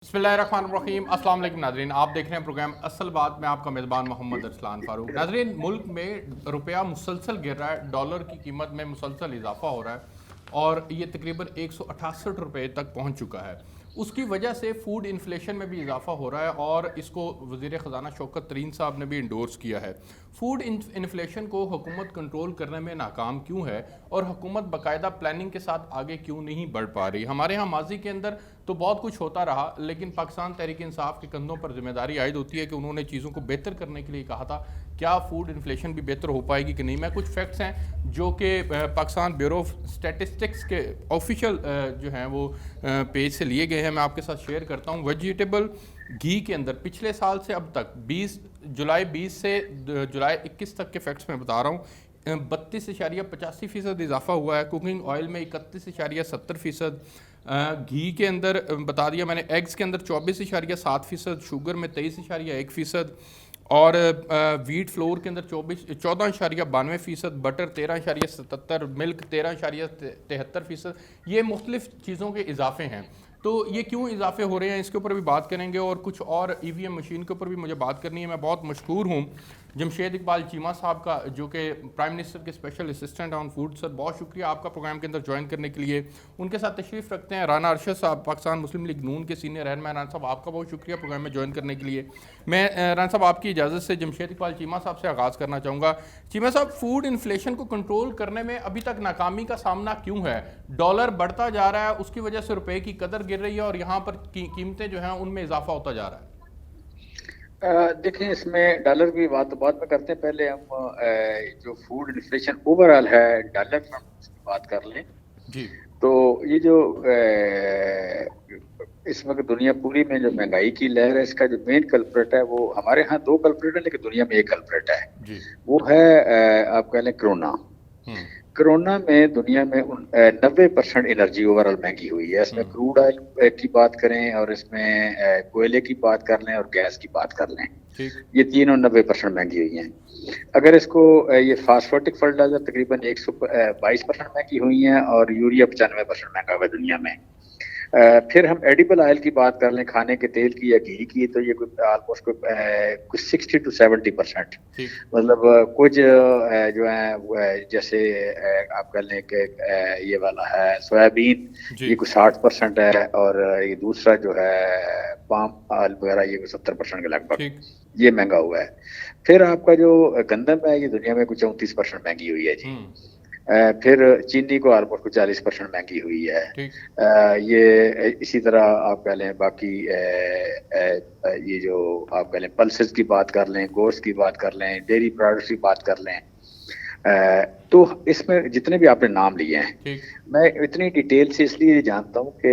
बिस्मिल्लाहिर्रहमानिर्रहीम अस्सलाम वालेकुम नाज़रीन, आप देख रहे हैं प्रोग्राम असल बात में आपका मेज़बान मोहम्मद अरसलान फ़ारूक। नाज़रीन, मुल्क में रुपया मुसलसल गिर रहा है, डॉलर की कीमत में मुसलसल इजाफा हो रहा है और ये तकरीबन 168 रुपये तक पहुंच चुका है। उसकी वजह से फूड इन्फ्लेशन में भी इजाफा हो रहा है और इसको वज़ीर ख़जाना शौकत तरीन साहब ने भी इंडोर्स किया है। फूड इन्फ्लेशन को हुकूमत कंट्रोल करने में नाकाम क्यों है और हुकूमत बाकायदा प्लानिंग के साथ आगे क्यों नहीं बढ़ पा रही? हमारे यहाँ माजी के अंदर तो बहुत कुछ होता रहा, लेकिन पाकिस्तान तहरीक इंसाफ के कंधों पर जिम्मेदारी आयद होती है कि उन्होंने चीज़ों को बेहतर करने के लिए कहा था। क्या फूड इन्फ्लेशन भी बेहतर हो पाएगी कि नहीं? मैं कुछ फैक्ट्स हैं जो कि पाकिस्तान ब्यूरो ऑफ स्टैटिस्टिक्स के ऑफिशियल जो हैं वो पेज से लिए गए हैं, मैं आपके साथ शेयर करता हूँ। वेजिटेबल घी के अंदर पिछले साल से अब तक जुलाई 20 से जुलाई 21 तक के फैक्ट्स मैं बता रहा हूँ। 32.85% इजाफा हुआ है। कुकिंग ऑयल में 31.70%, घी के अंदर बता दिया मैंने, एग्स के अंदर 24.7%, शुगर में 23.1%, और वीट फ्लोर के अंदर 14.92%, बटर 13.77, मिल्क 13.73%। ये मुख्तलिफ चीज़ों के इजाफे हैं। तो ये क्यों इजाफे हो रहे हैं, इसके ऊपर भी बात करेंगे और कुछ और ईवीएम मशीन के ऊपर भी मुझे बात करनी है। मैं बहुत मशहूर हूँ जमशेद इकबाल चीमा साहब का, जो कि प्राइम मिनिस्टर के special assistant on food. Sir, बहुत शुक्रिया आपका प्रोग्राम के अंदर ज्वाइन करने के लिए। उनके साथ तशरीफ़ रखते हैं राना अरशद साहब, पाकिस्तान मुस्लिम लीग नून के सीनियर रहनुमा। राना साहब, आपका बहुत शुक्रिया प्रोग्राम में ज्वाइन करने के लिए। मैं राना साहब आपकी इजाज़त से जमशेद इकबाल चीमा साहब से आगाज़ करना चाहूँगा। चीमा साहब, फूड इन्फ्लेशन को कंट्रोल करने में अभी तक नाकामी का सामना क्यों है? डॉलर बढ़ता जा रहा है, उसकी वजह से रुपए की कदर गिर रही है और यहाँ पर कीमतें जो हैं उनमें इजाफा होता जा रहा है। देखें, इसमें डॉलर की बात तो बाद में करते हैं। पहले हम जो फूड इन्फ्लेशन ओवरऑल है डॉलर में उसकी बात कर लें। जी। तो ये जो इस वक्त दुनिया पूरी में जो महंगाई की लहर है, इसका जो मेन कल्प्रेट है, वो हमारे यहाँ दो कल्प्रेट है लेकिन दुनिया में एक कल्प्रेट है। जी। वो है आप कह लें कोरोना। कोरोना में दुनिया में 90% एनर्जी ओवरऑल महंगी हुई है। इसमें क्रूड ऑयल की बात करें और इसमें कोयले की बात कर लें और गैस की बात कर लें, ये तीनों 90% महंगी हुई हैं। अगर इसको ये फास्फोटिक फर्टिलाइजर तकरीबन 122% महंगी हुई हैं और यूरिया 95% महंगा हुआ है दुनिया में। फिर हम एडिबल ऑयल की बात कर लें, खाने के तेल की या घी की, तो ये ऑलमोस्ट कुछ 60 to 70%, मतलब कुछ जो है जैसे आप कह लें कि ये वाला है सोयाबीन, ये कुछ 60% है, और ये दूसरा जो है पाम ऑयल वगैरह, ये कुछ 70% के लगभग ये महंगा हुआ है। फिर आपका जो गंदम है, ये दुनिया में कुछ 34% महंगी हुई है जी। फिर चीनी को ऑलमोस्ट कुछ 40% महंगी हुई है। ये इसी तरह आप कह लें बाकी ये जो आप कह लें पल्सेस की बात कर लें, गोश्त की बात कर लें, डेयरी प्रोडक्ट्स की बात कर लें, तो इसमें जितने भी आपने नाम लिए हैं, मैं इतनी डिटेल से इसलिए जानता हूँ कि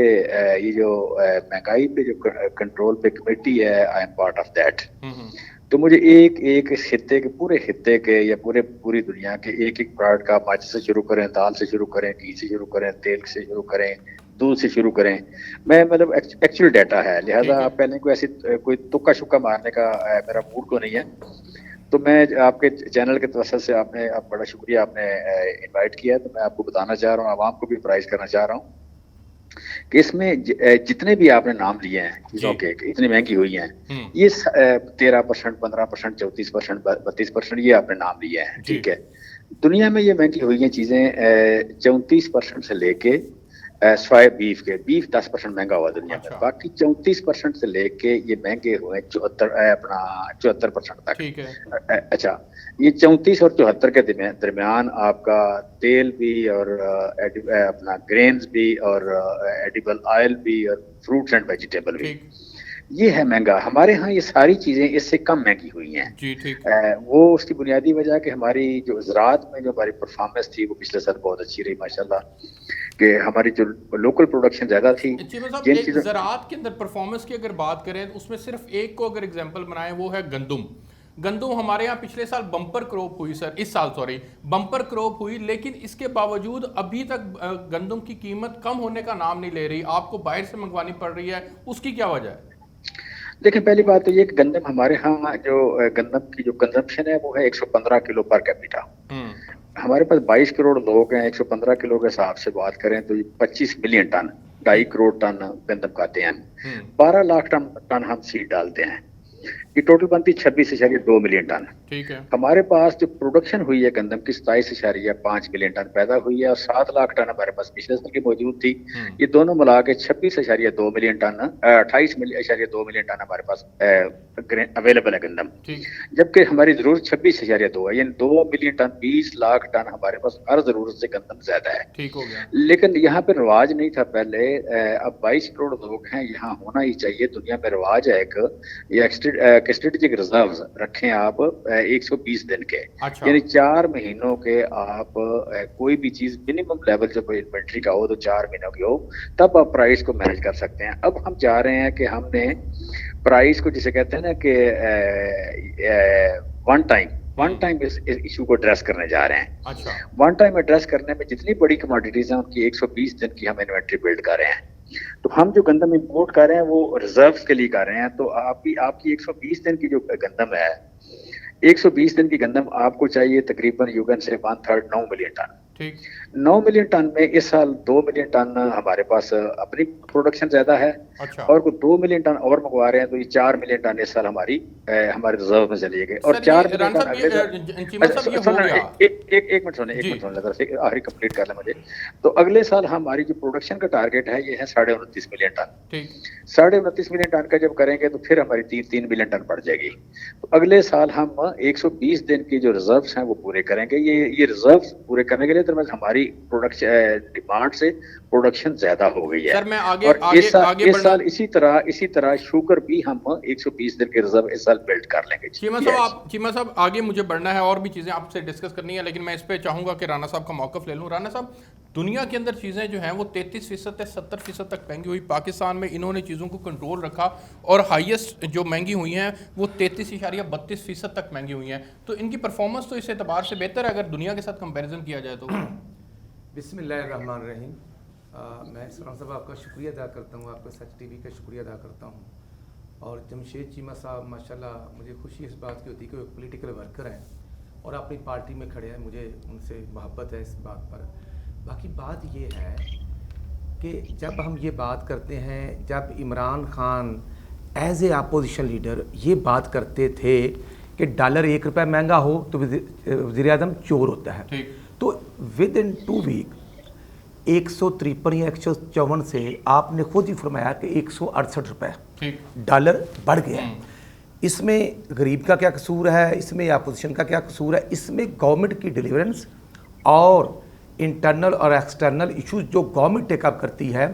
ये जो महंगाई पे जो कंट्रोल पे कमेटी है, I am part of that. तो मुझे एक एक इस खित्ते के, पूरे खित्ते के या पूरी दुनिया के एक एक प्रोडक्ट का, माच से शुरू करें, दाल से शुरू करें, घी से शुरू करें, तेल से शुरू करें, दूध से शुरू करें, मैं मतलब एक्चुअल डाटा है, लिहाजा आप पहले कोई ऐसी कोई तुक्का शुक्का मारने का मेरा मूड को नहीं है। तो मैं आपके चैनल के तवज्जुह से आपने बड़ा शुक्रिया, आपने इनवाइट किया, तो मैं आपको बताना चाह रहा हूँ, आवाम को भी प्राइज करना चाह रहा हूँ कि इसमें जितने भी आपने नाम लिए हैं चीजों के, इतनी महंगी हुई हैं, ये 13%, 15%, 34%, 32% ये आपने नाम लिए हैं, ठीक है। दुनिया में ये महंगी हुई हैं चीजें 34% से लेके स्वाय बीफ 10% महंगा हुआ दुनिया में। बाकी 34% से लेके ये महंगे हुए 74% तक। अच्छा, ये 34 और 74 के दरमियान आपका तेल भी और अपना ग्रेन्स भी और एडिबल ऑयल भी और फ्रूट्स एंड वेजिटेबल भी, ये है महंगा। हमारे यहाँ ये सारी चीजें इससे कम महंगी हुई हैं जी। ठीक। वो उसकी बुनियादी वजह कि हमारी जो ज़राअत में जो हमारी परफॉर्मेंस थी वो पिछले साल बहुत अच्छी रही माशाल्लाह, कि हमारी जो लोकल प्रोडक्शन ज्यादा थी। ज़राअत के अंदर परफॉर्मेंस की अगर बात करें तो उसमें सिर्फ एक को अगर एग्जांपल बनाएं, वो है गंदम हमारे यहाँ पिछले साल बम्पर क्रॉप हुई सर, इस साल सॉरी बम्पर क्रॉप हुई, लेकिन इसके बावजूद अभी तक गंदम की कीमत कम होने का नाम नहीं ले रही, आपको बाहर से मंगवानी पड़ रही है। उसकी क्या वजह है? देखिए, पहली बात तो ये कि गंदम हमारे यहाँ जो गंदम की जो कंजम्पशन है वो है 115 किलो पर कैपिटा। हमारे पास 22 करोड़ लोग हैं, 115 किलो के हिसाब से बात करें तो 25 मिलियन टन 2.5 करोड़ टन गंदम खाते हैं, 12 लाख टन हम सीड डालते हैं, ये टोटल बनती 26.2 मिलियन टन। ठीक है। हमारे पास जो प्रोडक्शन हुई है गंदम की 27.5 मिलियन टन पैदा हुई है और 7 लाख टन हमारे पास पिछले साल की मौजूद थी। ये दोनों मिला के 26.2 मिलियन टन 28.2 मिलियन टन हमारे पास अवेलेबल है गंदम, जबकि हमारी जरूरत 26.2 है, यानी 2 मिलियन टन 20 लाख टन हमारे पास हर जरूरत से गंदम ज्यादा है। ठीक हो गया। लेकिन यहाँ पे रिवाज नहीं था पहले, अब 22 करोड़ लोग हैं, यहाँ होना ही चाहिए। दुनिया में रिवाज है एक स्ट्रेटेजिक रिजर्व रखें आप 120 दिन के, यानी 4 महीनों के आप कोई भी चीज मिनिमम लेवल जब इन्वेंट्री का हो तो 4 महीनों की हो, तब आप प्राइस को मैनेज कर सकते हैं। अब हम चाह रहे हैं कि हमने प्राइस को जिसे कहते हैं ना कि वन टाइम इस इशू को एड्रेस करने जा रहे हैं। अच्छा। वन टाइम एड्रेस करने में जितनी बड़ी कमोडिटीज हैं उनकी 120 दिन की हम इन्वेंट्री बिल्ड कर रहे हैं। तो हम जो गंदम इंपोर्ट कर रहे हैं वो रिजर्व्स के लिए कर रहे हैं। तो आपकी 120 दिन की जो गंदम है, 120 दिन की गंदम आपको चाहिए तकरीबन युगन से 1/3 9 मिलियन टन। ठीक। 9 मिलियन टन में इस साल 2 मिलियन टन हमारे पास अपनी प्रोडक्शन ज्यादा है। अच्छा। और को 2 मिलियन टन और मंगवा रहे हैं, तो ये 4 मिलियन टन इस साल हमारे रिजर्व में चली गई। और 4 मिलियन टन अगले एक मिनट सुने आखिरी कंप्लीट कर ले मुझे। तो अगले साल हमारी जो प्रोडक्शन का टारगेट है ये है 29.5 मिलियन टन। 29.5 मिलियन टन का जब करेंगे तो फिर हमारी 3 मिलियन टन बढ़ जाएगी। तो अगले साल हम 120 दिन की जो रिजर्व्स हैं वो पूरे करेंगे। ये रिजर्व्स पूरे करने के लिए हमारी प्रोडक्शन डिमांड से प्रोडक्शन ज्यादा हो गई है। सर मैं आगे और आगे इस साल इसी तरह शुगर भी हम 120 दिन के रिजर्व इस साल बिल्ड कर लेंगे। चीमा साहब आगे मुझे बढ़ना है और भी चीजें आपसे डिस्कस करनी है, लेकिन मैं इस पे चाहूंगा कि राणा साहब का मौकफ ले लूं। राणा साहब, दुनिया के अंदर चीजें जो हैं वो 33% से 70% तक महंगी हुई, पाकिस्तान में इन्होंने चीजों को कंट्रोल रखा और हाईएस्ट जो महंगी हुई हैं वो 33.32% तक महंगी हुई हैं। तो इनकी परफॉर्मेंस तो इस एतबार से बेहतर है अगर दुनिया के साथ कंपेरिजन किया जाए तो। बिस्मिल्लाहिर्रहमानिर्रहीम। मैं सलाम साहब आपका शुक्रिया अदा करता हूँ, आपका सच टीवी का शुक्रिया अदा करता हूँ। और जमशेद चीमा साहब माशाल्लाह मुझे खुशी इस बात की होती है कि वो एक पॉलिटिकल वर्कर हैं और अपनी पार्टी में खड़े हैं, मुझे उनसे मोहब्बत है इस बात पर। बाकी बात ये है कि जब हम ये बात करते हैं, जब Imran Khan as a opposition leader ये बात करते थे कि डॉलर 1 रुपये महंगा हो तो वज़ीर आज़म चोर होता है, तो विद इन 2 वीक 153 या 154 से आपने खुद ही फरमाया कि 168 रुपये डॉलर बढ़ गया। इसमें गरीब का क्या कसूर है, इसमें अपोजिशन का क्या कसूर है? इसमें गवर्नमेंट की डिलीवरेंस और इंटरनल और एक्सटर्नल इश्यूज जो गवर्नमेंट टेकअप करती है।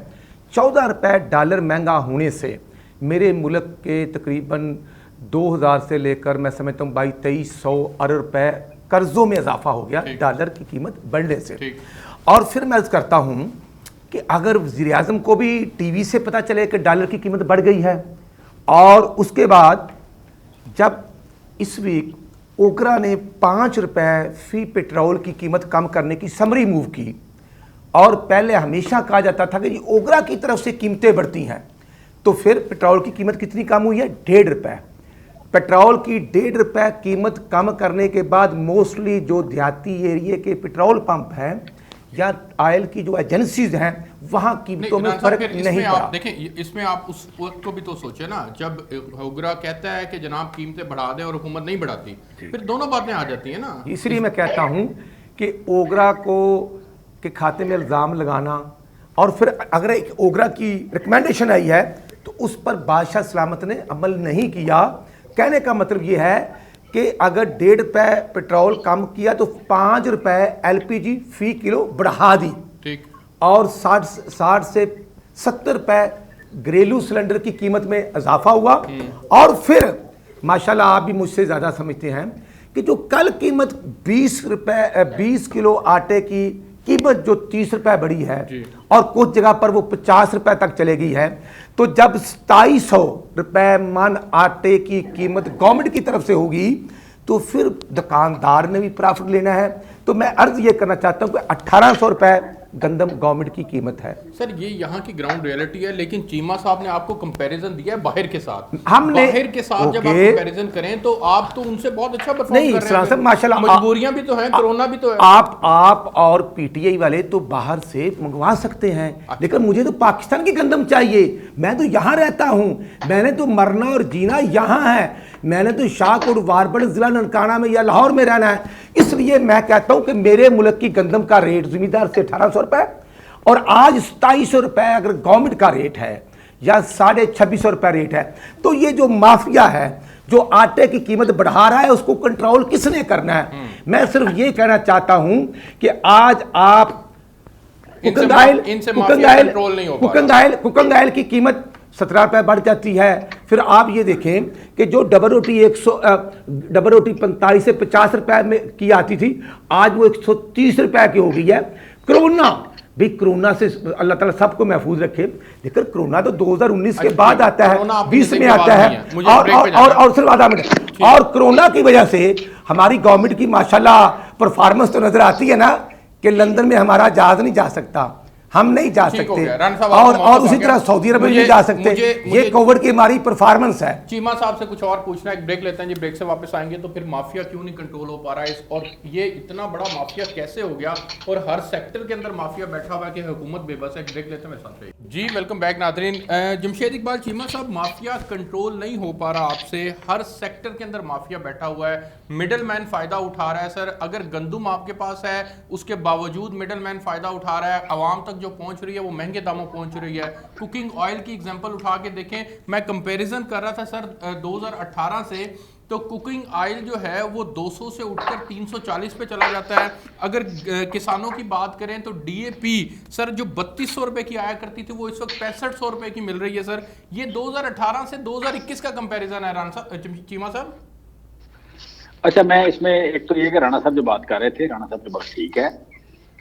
14 रुपये डॉलर महंगा होने से मेरे मुल्क के तकरीबन 2000 से लेकर मैं समझता हूँ 2200 अरब रुपये कर्ज़ों में इजाफा हो गया डॉलर की कीमत बढ़ने से। और फिर मैं अर्ज़ करता हूँ कि अगर वज़ीर आज़म को भी टीवी से पता चले कि डॉलर की कीमत बढ़ गई है, और उसके बाद जब इस वीक ओगरा ने 5 रुपये फी पेट्रोल की कीमत कम करने की समरी मूव की, और पहले हमेशा कहा जाता था कि ये ओगरा की तरफ से कीमतें बढ़ती हैं, तो फिर पेट्रोल की कीमत कितनी कम हुई है? 1.5 रुपये। पेट्रोल की 1.5 रुपये कीमत कम करने के बाद मोस्टली जो देहाती एरिए के पेट्रोल पंप हैं या ऑयल की जो एजेंसीज हैं वहाँ कीमतों में फर्क नहीं पड़ा। देखें, इसमें आप उस वक्त को भी तो सोचे ना जब ओगरा कहता है कि जनाब कीमतें बढ़ा दें और हुकूमत नहीं बढ़ाती, फिर दोनों बातें आ जाती हैं ना। इसलिए मैं कहता हूँ कि ओगरा को के खाते में इल्ज़ाम लगाना, और फिर अगर एक ओगरा की रिकमेंडेशन आई है तो उस पर बादशाह सलामत ने अमल नहीं किया। कहने का मतलब ये है कि अगर 1.5 रुपये पेट्रोल कम किया तो 5 रुपये LPG फी किलो बढ़ा दी, ठीक, और 60 से 70 रुपये घरेलू सिलेंडर की कीमत में इजाफा हुआ। और फिर माशाल्लाह आप भी मुझसे ज़्यादा समझते हैं कि जो कल कीमत 20 किलो आटे की कीमत जो 30 रुपये बढ़ी है और कुछ जगह पर वो 50 रुपये तक चले गई है, तो जब 2700 रुपये मन आटे की कीमत गवर्नमेंट की तरफ से होगी तो फिर दुकानदार ने भी प्रॉफिट लेना है। तो मैं अर्ज ये करना चाहता हूँ कि 1800 रुपये गंदम गवर्नमेंट की कीमत है। सर ये यहाँ की ग्राउंड रियलिटी है, लेकिन चीमा साहब ने आपको कंपैरिजन दिया है बाहर के साथ। हमने बाहर के साथ जब आप कंपैरिजन करें तो आप तो उनसे बहुत अच्छा परफॉर्म नहीं, कर रहे हैं। माशाल्लाह, मजबूरियां भी तो हैं, कोरोना भी तो है। आप और पीटीआई वाले तो बाहर से मंगवा सकते हैं, लेकिन मुझे तो पाकिस्तान की गंदम चाहिए। मैं तो यहाँ रहता हूँ, मैंने तो मरना और जीना यहाँ है, मैंने तो शाहकोट वारबड़ जिला ननकाना में या लाहौर में रहना है। इसलिए मैं कहता हूं कि मेरे मुल्क की गंदम का रेट जिम्मेदार से 1800 रुपए और आज 2700 रुपए अगर गवर्नमेंट का रेट है या 2650 रुपए रेट है, तो ये जो माफिया है जो आटे की कीमत बढ़ा रहा है उसको कंट्रोल किसने करना है? मैं सिर्फ ये कहना चाहता हूं कि आज आप कुकिंग ऑयल की कीमत 17 रुपये बढ़ जाती है। फिर आप ये देखें कि जो डबल रोटी 45 से 50 रुपए में की आती थी, आज वो 130 रुपए की हो गई है। कोरोना भी, कोरोना से अल्लाह ताला सबको महफूज रखे, लेकिन कोरोना तो 2019 के बाद आता है, 20 में आता है। और सिर्फ आधा मिनट, और कोरोना की वजह से हमारी गवर्नमेंट की माशाल्लाह परफॉर्मेंस तो नजर आती है ना कि लंदन में हमारा जहाज नहीं जा सकता, हम नहीं जा सकते, और उसी तरह सऊदी अरब में नहीं जा सकते। ये कोविड की हमारी परफॉर्मेंस है। चीमा साहब से कुछ और पूछना है, एक ब्रेक लेते हैं जी, ब्रेक से वापस आएंगे तो फिर माफिया क्यों नहीं कंट्रोल हो पा रहा है, और ये इतना बड़ा माफिया कैसे हो गया और हर सेक्टर के अंदर माफिया बैठा हुआ है कि हुकूमत बेबस है। ब्रेक लेते हैं, मेरे साथ रहिए जी। वेलकम बैक नाज़रीन। जमशेद इकबाल, चीमा साहब, माफिया कंट्रोल नहीं हो पा रहा आपसे, हर सेक्टर के अंदर माफिया बैठा हुआ है, मिडल मैन फायदा उठा रहा है। सर अगर गंदम आपके पास है उसके बावजूद मिडल मैन फायदा उठा रहा है, आवाम तक जो पहुंच रही है वो महंगे दामों पहुंच रही है। कुकिंग ऑयल की एग्जांपल उठा के देखें, मैं कंपैरिजन कर रहा था सर 2018 से, तो कुकिंग ऑयल जो है वो 200 से उठकर 340 पे चला जाता है। अगर किसानों की बात करें तो डीएपी सर जो 3200 रुपए की आया करती थी वो इस वक्त 6500 रुपए की मिल रही है। सर ये 2018 से 2021 का कंपैरिजन है चीमा साहब। अच्छा, मैं इसमें एक तो ये कि राणा साहब जो बात कर रहे थे, राणा साहब तो बस ठीक है,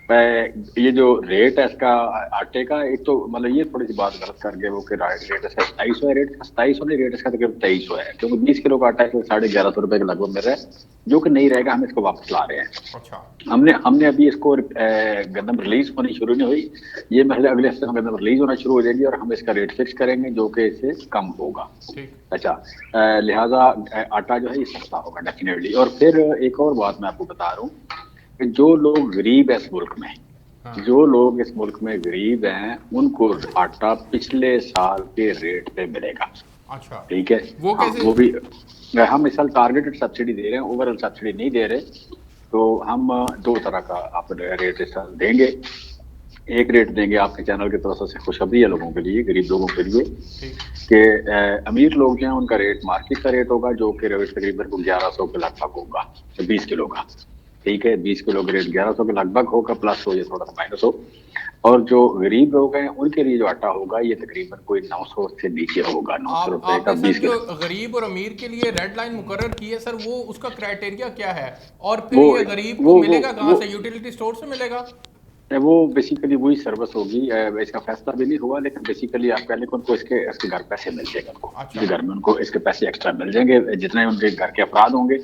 ये जो रेट है इसका आटे का, एक तो मतलब ये थोड़ी सी बात गलत कर गए वो कि रेट इसका 2700 है, रेट इसका 2700 नहीं, रेट इसका तकरीबन 2300 है, क्योंकि 20 किलो का आटा है 1150 रुपए के लगभग मिल रहा है, जो कि नहीं रहेगा, हम इसको वापस ला रहे हैं। अच्छा, हमने अभी इसको गंदम रिलीज होनी शुरू नहीं हुई, ये महल अगले हफ्ते में गंदम रिलीज होना शुरू हो जाएगी और हम इसका रेट फिक्स करेंगे जो कि इससे कम होगा। अच्छा, लिहाजा आटा जो है ये सस्ता होगा डेफिनेटली। और फिर एक और बात मैं आपको बता रहा हूँ, जो लोग गरीब है इस मुल्क में, जो लोग इस मुल्क में गरीब हैं, उनको आटा पिछले साल के रेट पे मिलेगा। अच्छा, ठीक है, वो कैसे? वो भी हम इस साल टारगेटेड सब्सिडी दे रहे हैं, ओवरऑल सब्सिडी नहीं दे रहे, तो हम दो तरह का आप रेट इस साल देंगे। एक रेट देंगे आपके चैनल की तरफ से खुशखबरी है लोगों के लिए, गरीब लोगों के लिए, कि अमीर लोग जो हैं उनका रेट मार्केट का रेट होगा, जो कि रेट तकरीबन 1100 के लगभग होगा 20 किलो का। ठीक है, 20 किलो का रेट 1100 के लगभग होगा, प्लस हो, ये थोड़ा सा माइनस हो। और जो गरीब लोग हैं उनके लिए जो आटा होगा ये तकरीबन कोई 900 से नीचे होगा, 900 रुपए का 20 किलो। गरीब और अमीर के लिए रेड लाइन मुकर्रर की है सर, वो उसका क्राइटेरिया क्या है, और फिर ये गरीब को मिलेगा कहाँ से? यूटिलिटी स्टोर से मिलेगा? वो बेसिकली वही सर्विस होगी, इसका फैसला भी नहीं हुआ, लेकिन बेसिकली आप कह लें कि उनको इसके घर पैसे मिल जाएंगे, उनको अच्छा। घर में उनको इसके पैसे एक्स्ट्रा मिल जाएंगे, जितने उनके घर के अफराद होंगे।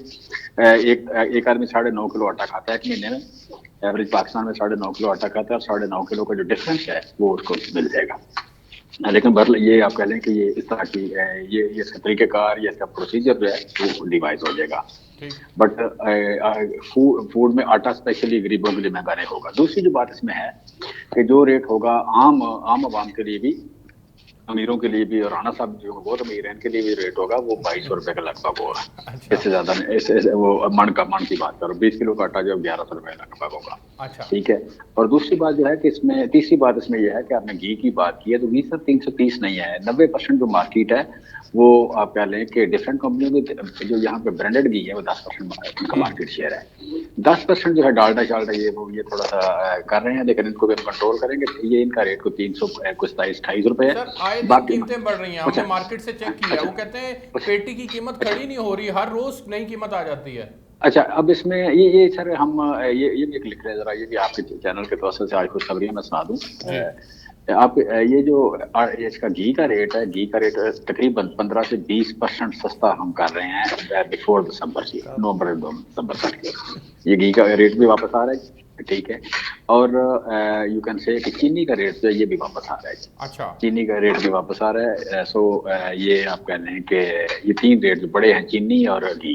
एक आदमी 9.5 किलो आटा खाता है एक महीने में, एवरेज पाकिस्तान में 9.5 किलो आटा खाता है, और 9.5 किलो का जो डिफरेंस है वो उसको मिल जाएगा। लेकिन बहरहाल ये आप कह लें कि ये इस तरह की ये इसका तरीक़ेकार या इसका प्रोसीजर जो है वो डिवाइस हो जाएगा। बट फूड में आटा स्पेशली गरीबों के लिए महंगा नहीं होगा। दूसरी जो बात इसमें है कि जो रेट होगा आम आवाम के लिए भी, अमीरों के लिए भी, और राणा साहब जो बहुत अमीर हैं इनके लिए भी रेट होगा वो 2200 रुपए का लगभग होगा। अच्छा। इससे ज्यादा नहीं, वो मन की बात करो, 20 किलो का आटा जो 1100 रुपए लगभग होगा। अच्छा। ठीक है, और दूसरी बात जो है कि इसमें, तीसरी बात इसमें यह है कि आपने घी की बात की है, तो घी सर 330 नहीं है, 90% जो मार्केट है वो आप कह लें कि डिफरेंट कंपनियों के जो यहाँ पे ब्रांडेड घी है वो 10% का मार्केट शेयर है। 10% जो है डालडा शालडा ये थोड़ा सा कर रहे हैं, लेकिन इनको भी हम कंट्रोल करेंगे। ये इनका रेट को 327-28 रुपए है। बाकी कीमतें बढ़ रही हैं, हमने मार्केट से चेक किया, वो कहते हैं पेटी की कीमत खड़ी नहीं हो रही, हर रोज नई कीमत आ जाती है। अच्छा, अब इसमें ये सर हम ये भी लिख रहे हैं, जरा ये भी आपके चैनल के तौर से आज खुशखबरी मैं सुना दूं। आप ये जो इसका घी का रेट है, घी का रेट तकरीबन 15 से 20% सस्ता हम कर रहे हैं बिफोर दिसंबर से, नवंबर दिसंबर तक। ये घी का रेट भी वापस आ रहा है, ठीक है। और यू कैन से कि चीनी का रेट जो है ये भी वापस आ रहा है। अच्छा, चीनी का रेट भी वापस आ रहा है। सो ये आप कह लें कि ये 3 रेट जो बड़े हैं, चीनी और घी।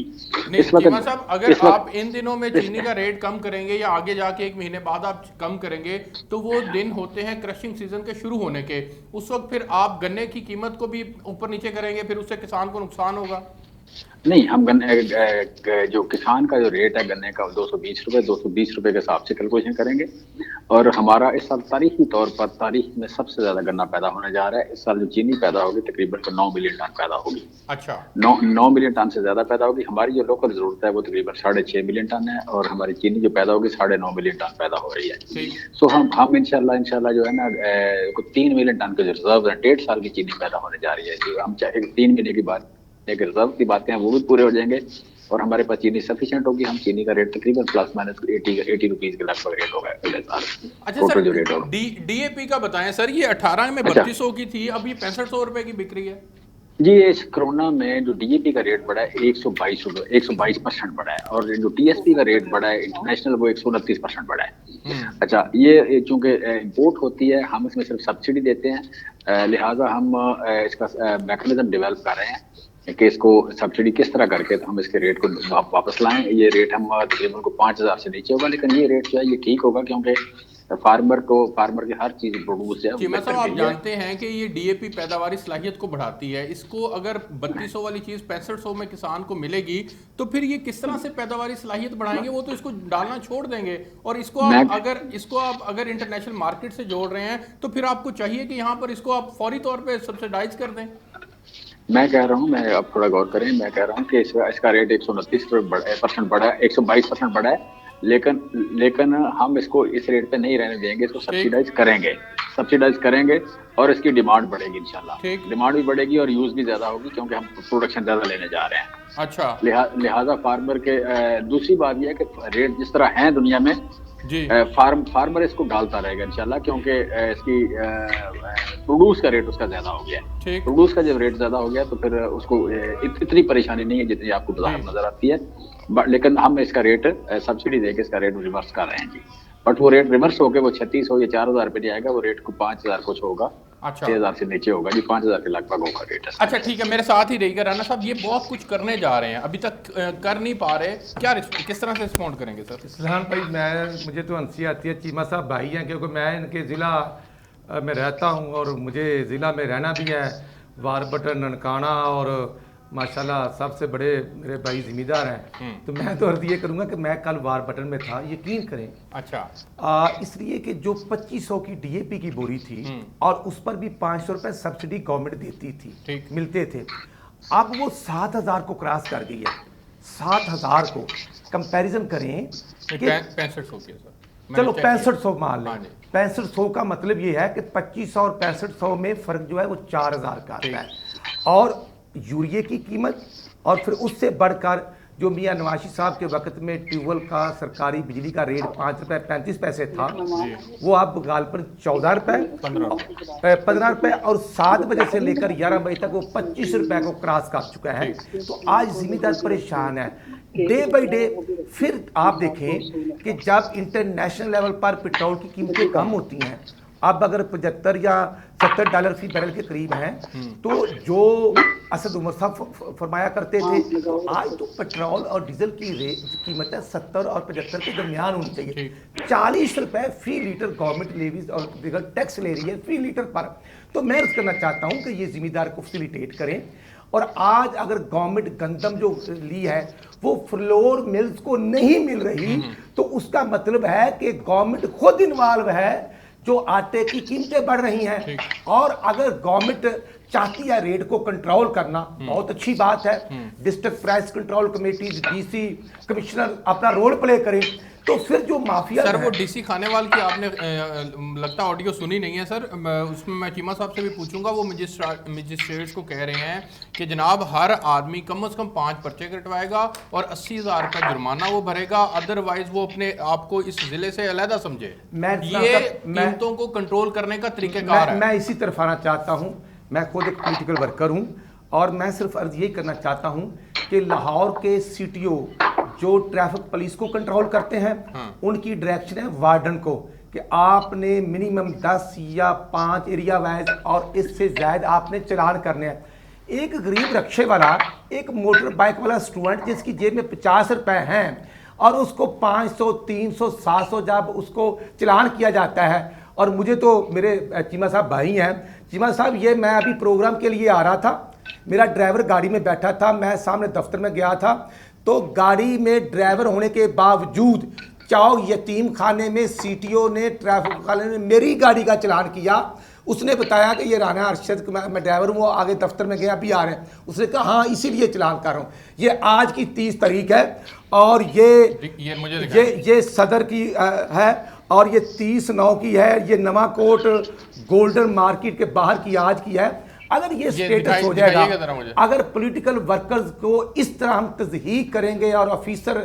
नहीं इस वक्त चीमा साहब, अगर इस वक्त आप इन दिनों में चीनी का रेट कम करेंगे या आगे जाके 1 महीने बाद आप कम करेंगे, तो वो दिन होते हैं क्रशिंग सीजन के शुरू होने के, उस वक्त फिर आप गन्ने की कीमत को भी ऊपर नीचे करेंगे, फिर उससे किसान को नुकसान होगा। नहीं, हम गन्ने जो किसान का जो रेट है गन्ने का 220 रुपए के हिसाब से कैलकुलेशन करेंगे। और हमारा इस साल तारीखी तौर पर तारीख में सबसे ज्यादा गन्ना पैदा होने जा रहा है। इस साल जो चीनी पैदा होगी तकरीबन 9 मिलियन टन पैदा होगी। अच्छा, 9 मिलियन टन से ज्यादा पैदा होगी। हमारी जो लोकल जरूरत है वो तकरीबन 6.5 मिलियन टन है, और हमारी चीनी जो पैदा होगी 9.5 मिलियन टन पैदा हो रही है। सो हम इंशाल्लाह जो है ना 3 मिलियन टन के जो रिजर्व है 1.5 साल की चीनी पैदा होने जा रही है। जो हम चाहे 3 महीने के बाद एक रिजर्व की बातें हैं वो भी पूरे हो जाएंगे, और हमारे पास चीनी सफिशिएंट होगी। हम चीनी का रेट तकरीबन प्लस माइनस 80 रुपीज के लगभग रेट होगा अगले साल। अच्छा सर, जो रेट होगा डीएपी का बताएं सर। ये 18 में 3200 की थी, अब ये 6500 रुपए की बिक रही है जी। इस कोरोना में जो डीएपी का रेट बढ़ा है 122% बढ़ा है, और जो टीएसपी का रेट बढ़ा है इंटरनेशनल वो 129% बढ़ा है। अच्छा, ये चूंकि इंपोर्ट होती है, हम इसमें सिर्फ सब्सिडी देते हैं, लिहाजा हम इसका मैकेनिज्म डेवलप कर रहे हैं कि इसको सब्सिडी किस तरह करके तो हम इसके रेट को वापस लाएं। ये रेट हम तकरीबन को 5000 से नीचे होगा, लेकिन ये रेट जो है ये ठीक होगा, क्योंकि फार्मर की हर चीज प्रोड्यूस है। चीमा साहब, आप जानते हैं कि ये डीएपी पैदावारी सलाहियत को बढ़ाती है। इसको अगर 3200 वाली चीज 6500 में किसान को मिलेगी, तो फिर ये किस तरह से पैदावारी सलाहियत बढ़ाएंगे? वो तो इसको डालना छोड़ देंगे। और इसको आप अगर इंटरनेशनल मार्केट से जोड़ रहे हैं, तो फिर आपको चाहिए कि यहाँ पर इसको आप फौरी तौर पर सब्सिडाइज कर दें। मैं कह रहा हूँ, मैं अब थोड़ा गौर करें, मैं कह रहा हूँ कि इसका रेट 129% बढ़ा है, 122% बढ़ा है, लेकिन हम इसको इस रेट पे नहीं रहने देंगे, इसको सब्सिडाइज करेंगे और इसकी डिमांड बढ़ेगी इंशाल्लाह। डिमांड भी बढ़ेगी और यूज भी ज्यादा होगी, क्योंकि हम प्रोडक्शन ज्यादा लेने जा रहे हैं। अच्छा, लिहाजा फार्मर के दूसरी बात यह है कि रेट जिस तरह है दुनिया में जी, फार्मर इसको डालता रहेगा इंशाल्लाह, क्योंकि इसकी प्रोड्यूस का रेट उसका ज्यादा हो गया है। प्रोड्यूस का जब रेट ज्यादा हो गया तो फिर उसको इतनी परेशानी नहीं है जितनी आपको बाजार नजर आती है। लेकिन हम इसका रेट सब्सिडी देके इसका रेट रिवर्स कर रहे हैं जी। बट वो रेट रिवर्स होकर वो 3600 या 4000 रुपये नहीं आएगा, वो रेट को 5000 कुछ होगा। अच्छा, 6000 से नीचे होगा जी, 5000 के लगभग होगा रेट। अच्छा ठीक है, मेरे साथ ही रहिएगा राना साहब। ये बहुत कुछ करने जा रहे हैं, अभी तक कर नहीं पा रहे, क्या किस तरह से रिस्पॉन्ड करेंगे सर? इस्लाम भाई, मुझे तो हंसी आती है। चीमा साहब भाई हैं, क्योंकि मैं इनके ज़िला में रहता हूँ और मुझे ज़िला में रहना भी है। वारबटन, ननकाना और माशाल्लाह सबसे बड़े मेरे भाई जिम्मेदार हैं। तो मैं तो अर्ज ये करूँगा कि मैं कल वारबटन में था, यकीन करें। अच्छा, इसलिए कि जो 2500 की डीएपी की बोरी थी और उस पर भी 500 रुपये सब्सिडी गवर्नमेंट देती थी, मिलते थे। अब वो 7000 को क्रॉस कर गई है। 7000 को कंपैरिजन करें, 6500 चलो 6500 मान लें। 6500 का मतलब ये है कि 2500 और 6500 में फर्क जो है वो 4000 का आता है। और यूरिया की कीमत, और फिर उससे बढ़कर जो मियां नवाशी साहब के वक्त में ट्यूबवेल का सरकारी बिजली का रेट 5 रुपये 35 पैसे था, वो अब गालपन 14 रुपये 15 रुपये, और 7 बजे से लेकर 11 बजे तक वो 25 रुपये को क्रॉस कर चुका है। तो आज जिम्मेदार परेशान है डे बाई डे। फिर आप देखें कि जब इंटरनेशनल लेवल पर पेट्रोल की कीमतें कम होती हैं, अब अगर 75 या 70 डॉलर फी बैरल के करीब हैं, तो जो असद उमर साहब फरमाया करते थे, आज तो पेट्रोल और डीजल की कीमत है 70 और 75 के दरमियान होनी चाहिए। 40 रुपए फी लीटर गवर्नमेंट लेवीज और दीगर टैक्स ले रही है फी लीटर पर। तो मैं अर्ज करना चाहता हूँ कि ये जिम्मेदार को फैसिलिटेट करें। और आज अगर गवर्नमेंट गंदम जो ली है वो फ्लोर मिल्स को नहीं मिल रही, तो उसका मतलब है कि गवर्नमेंट खुद इन्वॉल्व है। जो आटे की कीमतें बढ़ रही हैं, और अगर गवर्नमेंट चाहती है रेट को कंट्रोल करना, बहुत अच्छी बात है। District price control committees, DC commissioner अपना रोल प्ले करें। तो फिर जो माफिया सर, वो डीसी खानेवाल की आपने लगता ऑडियो सुनी नहीं है सर। उसमें मैं चीमा साहब से भी पूछूंगा। वो मजिस्ट्रेट्स को कह रहे हैं कि जनाब हर आदमी कम से कम 5 पर्चे कटवाएगा और 80,000 रुपये जुर्माना वो भरेगा, अदरवाइज वो अपने आप को इस जिले से अलहदा समझे। ये कीमतों को कंट्रोल करने का तरीकेकार है। मैं इसी तरफ आना चाहता हूँ। मैं खुद एक पॉलिटिकल वर्कर हूँ और मैं सिर्फ अर्ज यही करना चाहता हूँ कि लाहौर के सीटीओ जो ट्रैफिक पुलिस को कंट्रोल करते हैं उनकी डायरेक्शन है वार्डन को कि आपने मिनिमम 10 या 5 एरिया वाइज और इससे ज़्यादा आपने चालान करने हैं। एक गरीब रक्शे वाला, एक मोटर बाइक वाला स्टूडेंट जिसकी जेब में 50 रुपए हैं और उसको 500, 300, 700 जब उसको चालान किया जाता है। और मुझे तो मेरे चीमा साहब भाई हैं, चीमा साहब ये मैं अभी प्रोग्राम के लिए आ रहा था, मेरा ड्राइवर गाड़ी में बैठा था, मैं सामने दफ्तर में गया था, तो गाड़ी में ड्राइवर होने के बावजूद चाओ यतीम खाने में सीटीओ ने, ट्रैफिक वाले ने मेरी गाड़ी का चालान किया। उसने बताया कि ये राना अरशद, मैं ड्राइवर हूँ, वो आगे दफ्तर में गया, अभी आ रहे हैं। उसने कहा हाँ इसीलिए चालान कर रहा हूँ। ये आज की 30 तारीख है और ये सदर की है और ये 30/9 की है, ये नवाकोट गोल्डन मार्केट के बाहर की आज की है। अगर ये स्टेटस हो जाएगा, अगर पॉलिटिकल वर्कर्स को इस तरह हम तज़हीक करेंगे और ऑफिसर,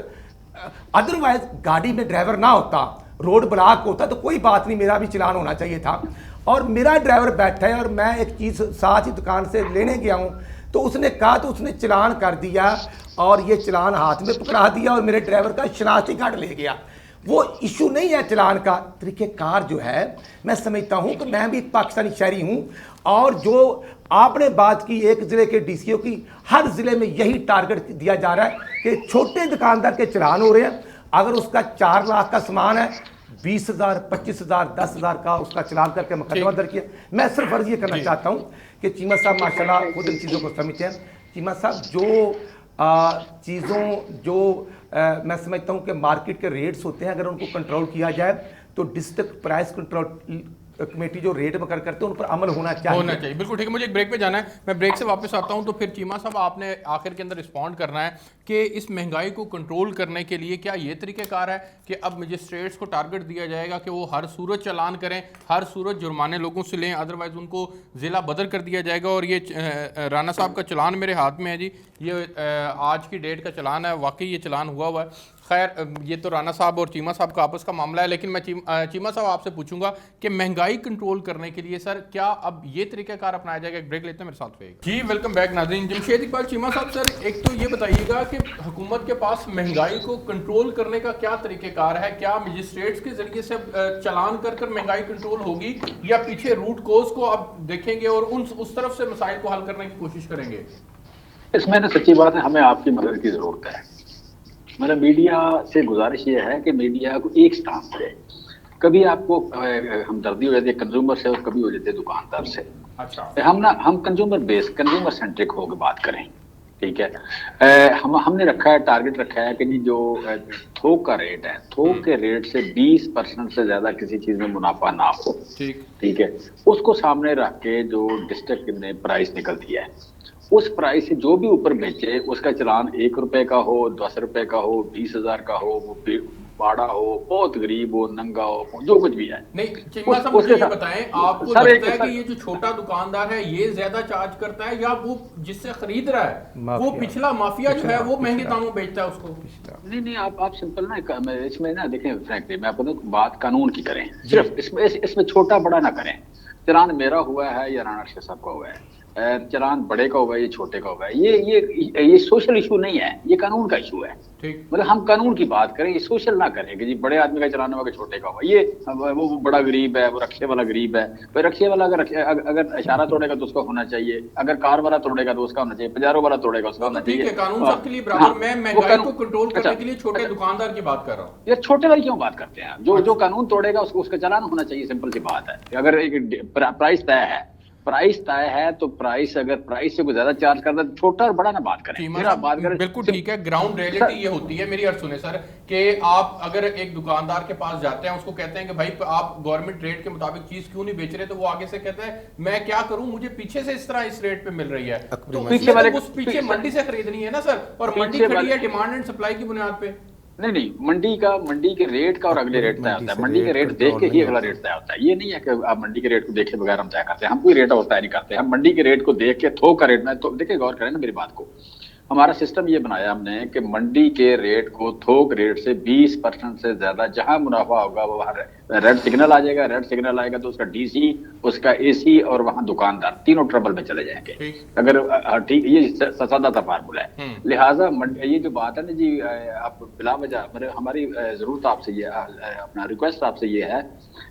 अदरवाइज गाड़ी में ड्राइवर ना होता, रोड ब्लॉक होता तो कोई बात नहीं, मेरा भी चालान होना चाहिए था। और मेरा ड्राइवर बैठा है और मैं एक चीज़ साथ ही दुकान से लेने गया हूँ, तो उसने कहा, तो उसने चालान कर दिया और ये चालान हाथ में पकड़ा दिया और मेरे ड्राइवर का शनाख्ती कार्ड ले गया। वो इशू नहीं है चालान का, तरीक़ेकार जो है मैं समझता हूँ कि मैं भी एक पाकिस्तानी शहरी हूँ। और जो आपने बात की एक ज़िले के डीसीओ की, हर ज़िले में यही टारगेट दिया जा रहा है कि छोटे दुकानदार के चालान हो रहे हैं। अगर उसका 4 लाख का सामान है, 20,000, 25,000, 10,000 का उसका चालान करके मुकदमा दर्ज किया। मैं सिर्फ अर्ज ये करना चाहता हूँ कि चीमा साहब माशाल्लाह खुद इन चीज़ों को समझते हैं। चीमा साहब जो चीज़ों जो मैं समझता हूँ कि मार्केट के रेट्स होते हैं, अगर उनको कंट्रोल किया जाए तो डिस्ट्रिक्ट प्राइस कंट्रोल कमेटी जो रेट मुकर करते हैं उन पर अमल होना चाहिए। बिल्कुल ठीक है। मुझे एक ब्रेक पे जाना है, मैं ब्रेक से वापस आता हूं। तो फिर चीमा साहब आपने आखिर के अंदर रिस्पॉन्ड करना है कि इस महंगाई को कंट्रोल करने के लिए क्या ये तरीक़ेकार है कि अब मजिस्ट्रेट्स को टारगेट दिया जाएगा कि वो हर सूरत चालान करें, हर सूरत जुर्माने लोगों से लें, अदरवाइज उनको ज़िला बदर कर दिया जाएगा। और ये राना साहब का चालान मेरे हाथ में है जी, ये आज की डेट का चालान है, वाकई ये चालान हुआ हुआ है। खैर ये तो राना साहब और चीमा साहब का आपस का मामला है, लेकिन मैं चीमा साहब आपसे पूछूंगा कि महंगाई कंट्रोल करने के लिए सर क्या अब ये तरीक़ाकार अपनाया जाएगा? एक ब्रेक लेते हैं, मेरे साथ हुए जी। वेलकम बैक नाज़रीन। जमशेद इकबाल चीमा साहब, सर एक तो ये बताइएगा कि हुकूमत के पास महंगाई को कंट्रोल करने का क्या तरीक़ेकार है? क्या मजिस्ट्रेट्स के जरिए से चालान कर महंगाई कंट्रोल होगी या पीछे रूट कोज को आप देखेंगे और उस तरफ से मसाइल को हल करने की कोशिश करेंगे? इसमें तो सच्ची बात है, हमें आपकी मदद की जरूरत है। मेरा मीडिया से गुजारिश ये है कि मीडिया को एक स्टांस है। कभी आपको हमदर्दी हो जाती है कंज्यूमर से और कभी हो जाती है दुकानदार से। अच्छा, हम कंज्यूमर बेस्ड, कंज्यूमर सेंट्रिक होकर बात करें, ठीक है। हमने रखा है, टारगेट रखा है कि जी जो थोक का रेट है, थोक के रेट से 20% से ज्यादा किसी चीज में मुनाफा ना हो, ठीक है, उसको सामने रख के जो डिस्ट्रिक्ट ने प्राइस निकलती है, उस प्राइस से जो भी ऊपर बेचे उसका चालान 1 रुपए का हो, 10 रुपए का हो, 20,000 का हो, वो बाड़ा हो, बहुत गरीब हो, नंगा हो, जो कुछ भी है। नहीं चीमा साहब मुझे ये बताएं, आपको लगता है कि ये जो छोटा दुकानदार है ये ज्यादा चार्ज करता है या वो जिससे खरीद रहा है वो पिछला माफिया जो है वो महंगे दामों बेचता है उसको? नहीं आप सिंपल ना इसमें ना देखें, फ्रैंकली मैं आपको बात कानून की करें, सिर्फ इसमें छोटा बड़ा ना करें। चालान मेरा हुआ है या राना अरशद साहब का हुआ है, चालान बड़े का हुआ है ये छोटे का हुआ है, ये सोशल इशू नहीं है, ये कानून का इशू है। मतलब हम कानून की बात करें, ये सोशल ना करें कि जी बड़े आदमी का चालान हुआ कि छोटे का हुआ। ये वो बड़ा गरीब है, वो रक्शे वाला गरीब है, तो रक्शे वाला अगर इशारा तोड़ेगा तो उसका होना चाहिए, अगर कार वाला तोड़ेगा तो उसका होना चाहिए, पजारो वाला तोड़ेगा उसका होना चाहिए। कानून सबके लिए बराबर। मैं महंगाई को कंट्रोल करने के लिए छोटे दुकानदार की बात कर रहा हूँ। यार छोटे वाली क्यों बात करते हैं? जो कानून तोड़ेगा उसका चालान होना चाहिए, सिंपल सी बात है। अगर एक प्राइस तय है तो प्राइस, अगर प्राइस से कुछ ज्यादा चार्ज करता है, छोटा और बड़ा ना बात करें। बिल्कुल ठीक है, ग्राउंड रियलिटी ये होती है। मेरी अर्ज सुने सर कि आप अगर एक दुकानदार के पास जाते हैं, उसको कहते हैं कि भाई आप गवर्नमेंट रेट के मुताबिक चीज क्यों नहीं बेच रहे, तो वो आगे से कहता है मैं क्या करूं, मुझे पीछे से इस तरह इस रेट पे मिल रही है, तो पीछे मंडी से खरीदनी है ना सर, और मंडी खड़ी है डिमांड एंड सप्लाई की बुनियाद पे। नहीं, मंडी के रेट का और अगले रेट तय होता है। मंडी के रेट देख के ही अगला रेट तय होता है। ये नहीं है कि आप मंडी के रेट को देखे बगैर हम तय करते हैं। हम कोई रेट और तय नहीं करते, हम मंडी के रेट को देख के थोक का रेट में। तो देखिए, गौर करें ना मेरी बात को, हमारा सिस्टम ये बनाया हमने कि मंडी के रेट को थोक रेट से 20% से ज्यादा जहां मुनाफा होगा वो वहां रेड सिग्नल आ जाएगा। रेड सिग्नल आएगा तो उसका डीसी, उसका एसी और वहां दुकानदार तीनों ट्रबल में चले जाएंगे। अगर ठीक, ये सादा सा फार्मूला है। लिहाजा ये जो बात है ना जी, आप बिला वजह हमारी जरूरत आपसे ये, अपना रिक्वेस्ट आपसे ये है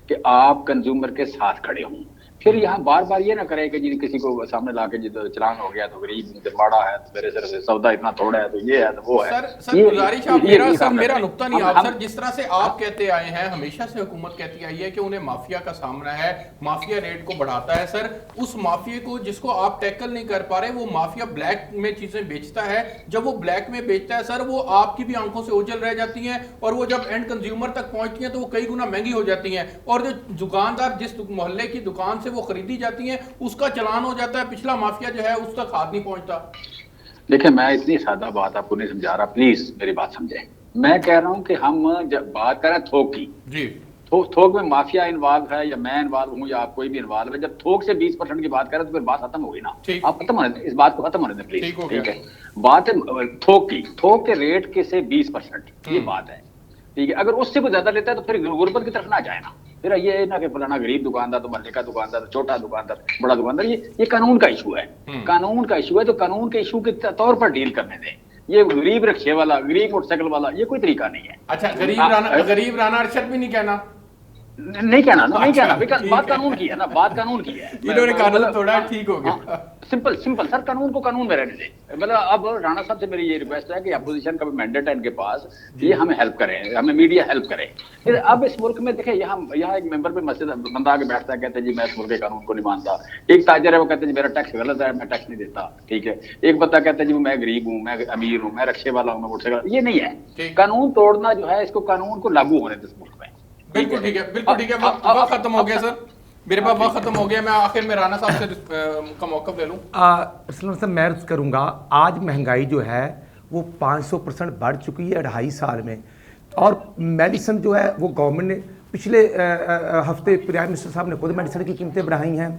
कि आप कंज्यूमर के साथ खड़े हों। फिर यहाँ बार बार ये ना करें कि जी किसी को सामने लाके जी तो चलान हो गया तो गरीब माड़ा है तो मेरे से सौदा इतना थोड़ा है तो ये है तो वो है। सर गुजारिश आप मेरा नुक्ता नहीं आप सर, जिस तरह से आप कहते आए हैं, हमेशा से हुकूमत कहती आई है कि उन्हें माफिया का सामना है, माफिया रेट को बढ़ाता है। सर उस माफिया को जिसको आप टैकल नहीं कर पा रहे, वो माफिया ब्लैक में चीजें बेचता है। जब वो ब्लैक में बेचता है सर, वो आपकी भी आंखों से ओझल रह जाती हैं और वो जब एंड कंज्यूमर तक पहुंचती हैं तो वो कई गुना महंगी हो जाती हैं। और जो दुकानदार जिस मोहल्ले की दुकान से वो खरीदी जाती हैं उसका चलान हो जाता है, पिछला माफिया जो है उस तक हाथ नहीं पहुंचता। देखिए मैं इतनी सादा बात आपको नहीं समझा रहा, प्लीज मेरी बात समझें। मैं कह रहा हूं कि हम जब बात करें थोक की जी, थोक में माफिया इन्वॉल्व है या मैं इन्वॉल्व हूं या आप कोई भी इन्वॉल्व है, जब थोक से 20% की बात करें तो फिर बात खत्म हो गई ना। आप खत्म होने इस बात को खत्म होने दें प्लीज, ठीक है। बात है थोक की, थोक के रेट के से 20%, ये बात है, ठीक है। अगर उससे कोई ज्यादा लेता है तो फिर गुर्बत की तरफ ना जाए ना। फिर ये ना कि फलाना गरीब दुकानदार तो मोहल्ले का दुकानदार, छोटा दुकानदार, बड़ा दुकानदार, ये कानून का इशू है। कानून का इशू है तो कानून के इशू के तौर पर डील करने दें। ये गरीब रिक्शे वाला, गरीब मोटरसाइकिल वाला, ये कोई तरीका नहीं है। अच्छा, गरीब राना अरशद भी नहीं कहना, नहीं कहना ना, नहीं कहना, बिकॉज़ बात कानून की है ना, बात कानून की है। इन्होंने कानून थोड़ा ठीक हो गया। सिंपल सर, कानून को कानून में रहने दें। मतलब अब राणा साहब से मेरी ये रिक्वेस्ट है कि अपोजिशन का भी मैंडेट है इनके पास, ये हमें हेल्प करें, हमें मीडिया हेल्प करे। फिर अब इस मुल्क में देखें, यहाँ एक मेंबर पे मस्जिद बंदा आके बैठता है, कहते हैं जी मैं इस मुल्क के कानून को नहीं मानता। एक ताजर है वो कहते हैं मेरा टैक्स गलत है, मैं टैक्स नहीं देता, ठीक है। एक बंदा कहता है जी मैं गरीब हूँ, मैं अमीर हूँ, मैं रिक्शे वाला हूँ, मैं मोटरसाइकिल, ये नहीं है। कानून तोड़ना जो है, इसको कानून को लागू होने दें इस मुल्क में। बिल्कुल ठीक है, बिल्कुल ठीक है। वक्त खत्म हो गया सर, मेरे पास वक्त खत्म हो गया। मैं आखिर में राणा साहब से का मौका ले लूं। मैं अर्ज करूंगा, आज महंगाई जो है वो 500% बढ़ चुकी है 2.5 साल में। और मेडिसिन जो है वो गवर्नमेंट ने पिछले हफ्ते प्राइम मिनिस्टर साहब ने खुद मेडिसिन की कीमतें बढ़ाई हैं,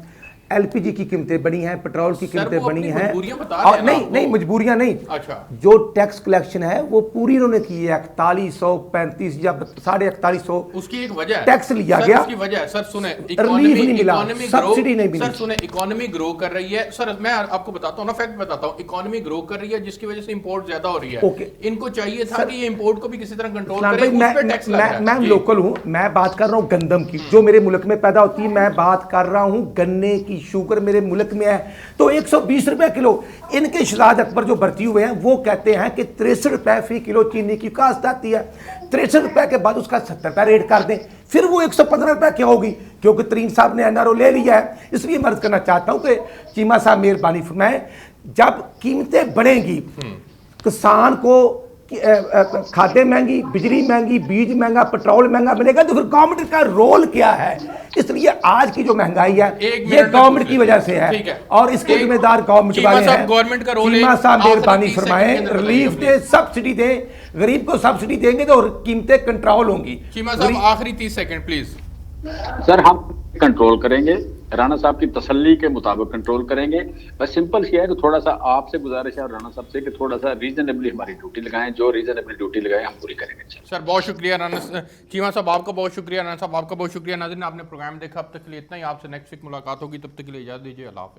एलपीजी की कीमतें बढ़ी हैं, पेट्रोल की कीमतें बढ़ी हैं। और नहीं मजबूरियां नहीं, अच्छा, जो टैक्स कलेक्शन है वो पूरी इन्होंने की है। 4135 या 4150, उसकी एक वजह टैक्स लिया गया, उसकी वजह सर सुने, रिलीफ नहीं मिला, सब्सिडी नहीं मिली। सर सुने, इकोनॉमी ग्रो कर रही है सर, मैं आपको बताता हूँ ना, फैक्ट बताता हूँ, इकोनॉमी ग्रो कर रही है जिसकी वजह से इंपोर्ट ज्यादा हो रही है। इनको चाहिए था कि ये इंपोर्ट को भी किसी तरह कंट्रोल करें। मैं लोकल हूँ, मैं बात कर रहा हूँ गंदम की जो मेरे मुल्क में पैदा होती है, मैं बात कर रहा हूँ गन्ने की। शुगर मेरे मुल्क में है तो 120 रुपए किलो। इनके शहजाद अकबर जो भर्ती हुए हैं वो कहते हैं कि 63 रुपए फी किलो चीनी की काश्त आती है, 63 रुपए के बाद उसका 70 रुपए रेट कर दें, फिर वो 115 रुपए क्या होगी, क्योंकि तरीन साहब ने एनआरओ ले लिया है। इसलिए मर्ज करना चाहता हूं कि चीमा साहब मेहरबानी फरमाएं, जब कीमतें बढ़ेंगी, किसान को खाद्य महंगी, बिजली महंगी, बीज महंगा, पेट्रोल महंगा बनेगा, तो फिर गवर्नमेंट का रोल क्या है? इसलिए आज की जो महंगाई है ये गवर्नमेंट की वजह से है और इसके जिम्मेदार गवर्नमेंट वाले हैं। गवर्नमेंट का रोल चीमा साहब मेहरबानी फरमाएं, रिलीफ दे, सब्सिडी दे, गरीब को सब्सिडी देंगे तो कीमतें कंट्रोल होंगी। चीमा साहब आखिरी 30 सेकंड प्लीज। सर हम कंट्रोल करेंगे, राणा साहब की तसल्ली के मुताबिक कंट्रोल करेंगे। बस सिंपल सी है कि थोड़ा सा आपसे गुजारिश है और राणा साहब से कि थोड़ा सा रीजनेबली हमारी ड्यूटी लगाएं, जो रीजनेबल ड्यूटी लगाएं हम पूरी करेंगे। सर बहुत शुक्रिया राणा चीमा साहब, आपका बहुत शुक्रिया, राणा साहब आपका बहुत शुक्रिया। नाज़रीन आपने प्रोग्राम देखा, अब तक के लिए इतना ही। आपसे नेक्स्ट वीक मुलाकात होगी, तब तक के लिए इजाज़त दीजिए, अल्लाह हाफ़िज़।